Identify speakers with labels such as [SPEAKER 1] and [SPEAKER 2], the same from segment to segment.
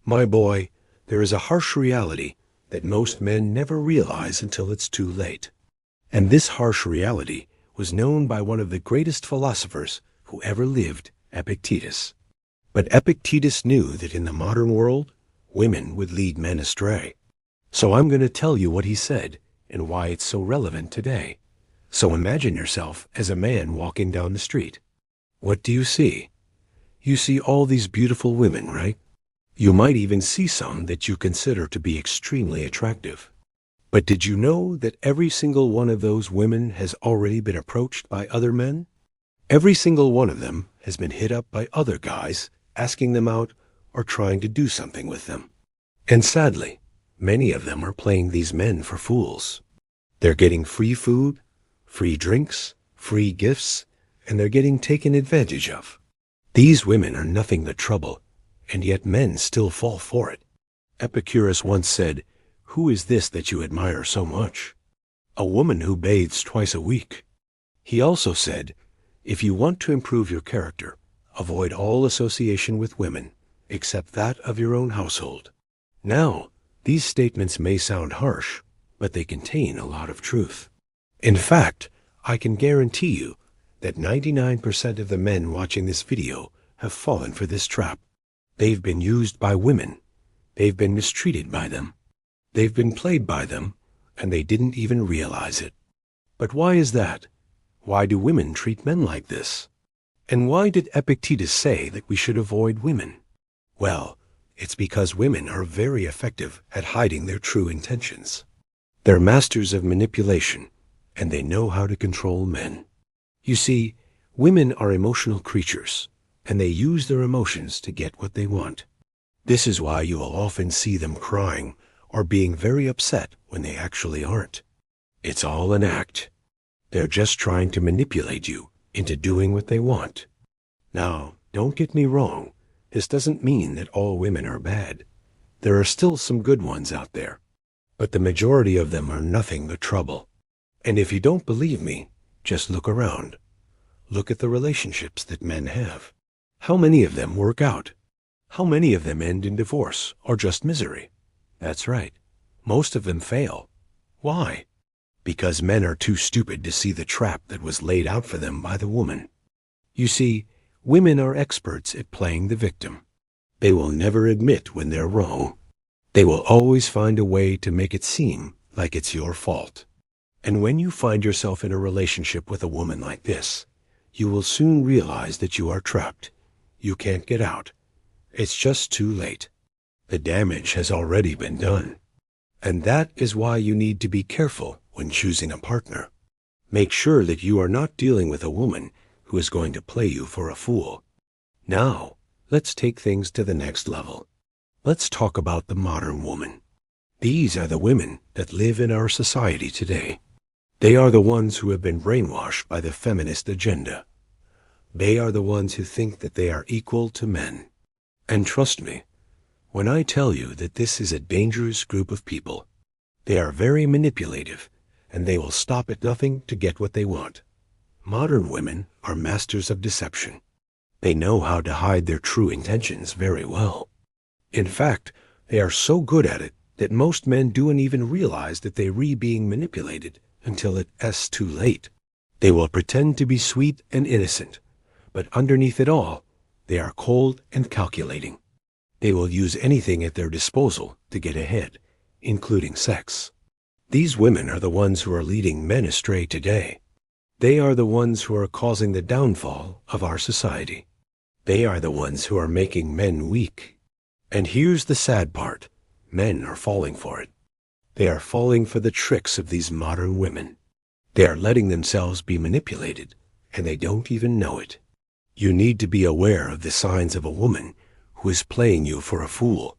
[SPEAKER 1] My boy, there is a harsh reality that most men never realize until it's too late. And this harsh reality was known by one of the greatest philosophers who ever lived, Epictetus. But Epictetus knew that in the modern world, women would lead men astray. So I'm going to tell you what he said and why it's so relevant today. So imagine yourself as a man walking down the street. What do you see? You see all these beautiful women, right? You might even see some that you consider to be extremely attractive. But did you know that every single one of those women has already been approached by other men? Every single one of them has been hit up by other guys, asking them out or trying to do something with them. And sadly, many of them are playing these men for fools. They're getting free food, free drinks, free gifts, and they're getting taken advantage of. These women are nothing but trouble, and yet men still fall for it. Epictetus once said, "Who is this that you admire so much?" A woman who bathes twice a week. He also said, "If you want to improve your character, avoid all association with women, except that of your own household." Now, these statements may sound harsh, but they contain a lot of truth. In fact, I can guarantee you that 99% of the men watching this video have fallen for this trap. They've been used by women. They've been mistreated by them. They've been played by them, and they didn't even realize it. But why is that? Why do women treat men like this? And why did Epictetus say that we should avoid women? Well, it's because women are very effective at hiding their true intentions. They're masters of manipulation, and they know how to control men. You see, women are emotional creatures, and they use their emotions to get what they want. This is why you will often see them crying or being very upset when they actually aren't. It's all an act. They're just trying to manipulate you into doing what they want. Now, don't get me wrong. This doesn't mean that all women are bad. There are still some good ones out there, but the majority of them are nothing but trouble. And if you don't believe me, just look around. Look at the relationships that men have. How many of them work out? How many of them end in divorce or just misery? That's right. Most of them fail. Why? Because men are too stupid to see the trap that was laid out for them by the woman. You see, women are experts at playing the victim. They will never admit when they're wrong. They will always find a way to make it seem like it's your fault. And when you find yourself in a relationship with a woman like this, you will soon realize that you are trapped. You can't get out. It's just too late. The damage has already been done. And that is why you need to be careful when choosing a partner. Make sure that you are not dealing with a woman who is going to play you for a fool. Now, let's take things to the next level. Let's talk about the modern woman. These are the women that live in our society today. They are the ones who have been brainwashed by the feminist agenda. They are the ones who think that they are equal to men. And trust me, when I tell you that this is a dangerous group of people, they are very manipulative, and they will stop at nothing to get what they want. Modern women are masters of deception. They know how to hide their true intentions very well. In fact, they are so good at it that most men don't even realize that they're being manipulated until it's too late. They will pretend to be sweet and innocent, but underneath it all, they are cold and calculating. They will use anything at their disposal to get ahead, including sex. These women are the ones who are leading men astray today. They are the ones who are causing the downfall of our society. They are the ones who are making men weak. And here's the sad part. Men are falling for it. They are falling for the tricks of these modern women. They are letting themselves be manipulated, and they don't even know it. You need to be aware of the signs of a woman who is playing you for a fool.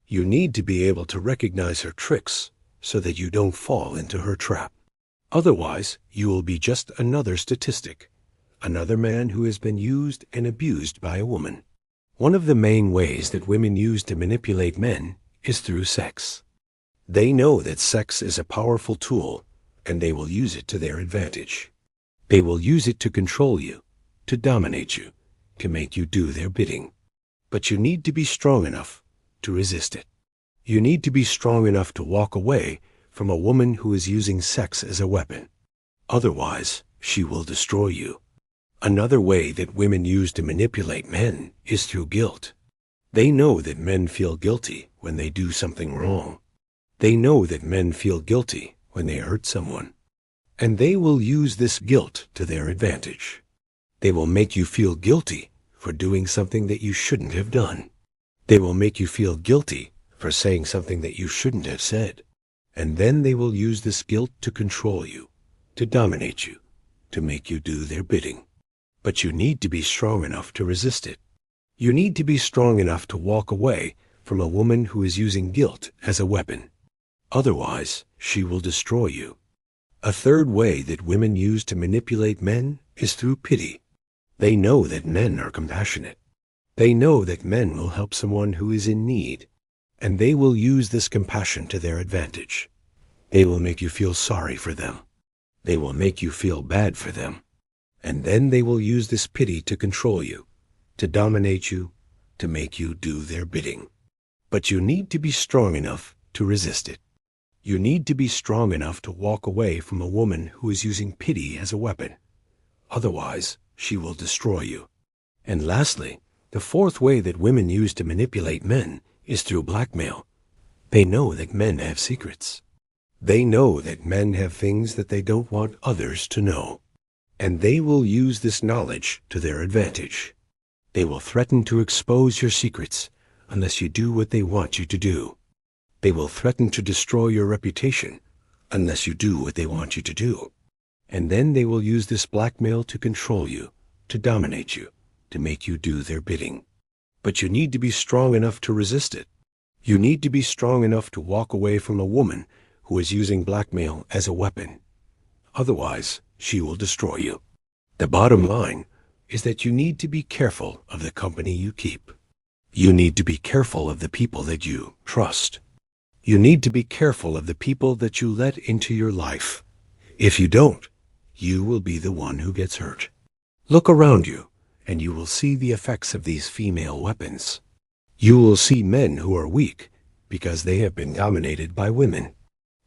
[SPEAKER 1] You need to be able to recognize her tricks so that you don't fall into her trap. Otherwise, you will be just another statistic, another man who has been used and abused by a woman. One of the main ways that women use to manipulate men is through sex. They know that sex is a powerful tool, and they will use it to their advantage. They will use it to control you, to dominate you, to make you do their bidding. But you need to be strong enough to resist it. You need to be strong enough to walk away from a woman who is using sex as a weapon. Otherwise, she will destroy you. Another way that women use to manipulate men is through guilt. They know that men feel guilty when they do something wrong. They know that men feel guilty when they hurt someone. And they will use this guilt to their advantage. They will make you feel guilty for doing something that you shouldn't have done. They will make you feel guilty for saying something that you shouldn't have said. And then they will use this guilt to control you, to dominate you, to make you do their bidding. But you need to be strong enough to resist it. You need to be strong enough to walk away from a woman who is using guilt as a weapon. Otherwise, she will destroy you. A third way that women use to manipulate men is through pity. They know that men are compassionate. They know that men will help someone who is in need, and they will use this compassion to their advantage. They will make you feel sorry for them. They will make you feel bad for them. And then they will use this pity to control you, to dominate you, to make you do their bidding. But you need to be strong enough to resist it. You need to be strong enough to walk away from a woman who is using pity as a weapon. Otherwise, she will destroy you. And lastly, the fourth way that women use to manipulate men is through blackmail. They know that men have secrets. They know that men have things that they don't want others to know. And they will use this knowledge to their advantage. They will threaten to expose your secrets unless you do what they want you to do. They will threaten to destroy your reputation unless you do what they want you to do. And then they will use this blackmail to control you, to dominate you, to make you do their bidding. But you need to be strong enough to resist it. You need to be strong enough to walk away from a woman who is using blackmail as a weapon. Otherwise, she will destroy you. The bottom line is that you need to be careful of the company you keep. You need to be careful of the people that you trust. You need to be careful of the people that you let into your life. If you don't, you will be the one who gets hurt. Look around you, and you will see the effects of these female weapons. You will see men who are weak because they have been dominated by women.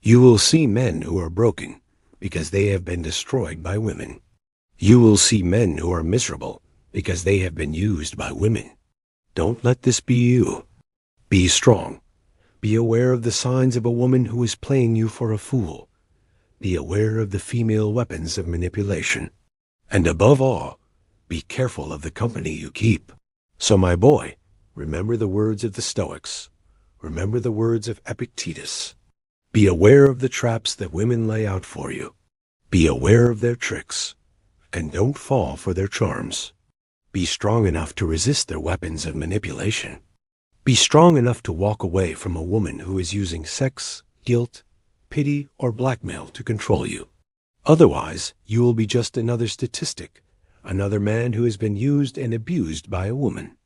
[SPEAKER 1] You will see men who are broken because they have been destroyed by women. You will see men who are miserable because they have been used by women. Don't let this be you. Be strong. Be aware of the signs of a woman who is playing you for a fool. Be aware of the female weapons of manipulation. And above all, be careful of the company you keep. So my boy, remember the words of the Stoics. Remember the words of Epictetus. Be aware of the traps that women lay out for you. Be aware of their tricks, and don't fall for their charms. Be strong enough to resist their weapons of manipulation. Be strong enough to walk away from a woman who is using sex, guilt, pity, or blackmail to control you. Otherwise, you will be just another statistic, another man who has been used and abused by a woman.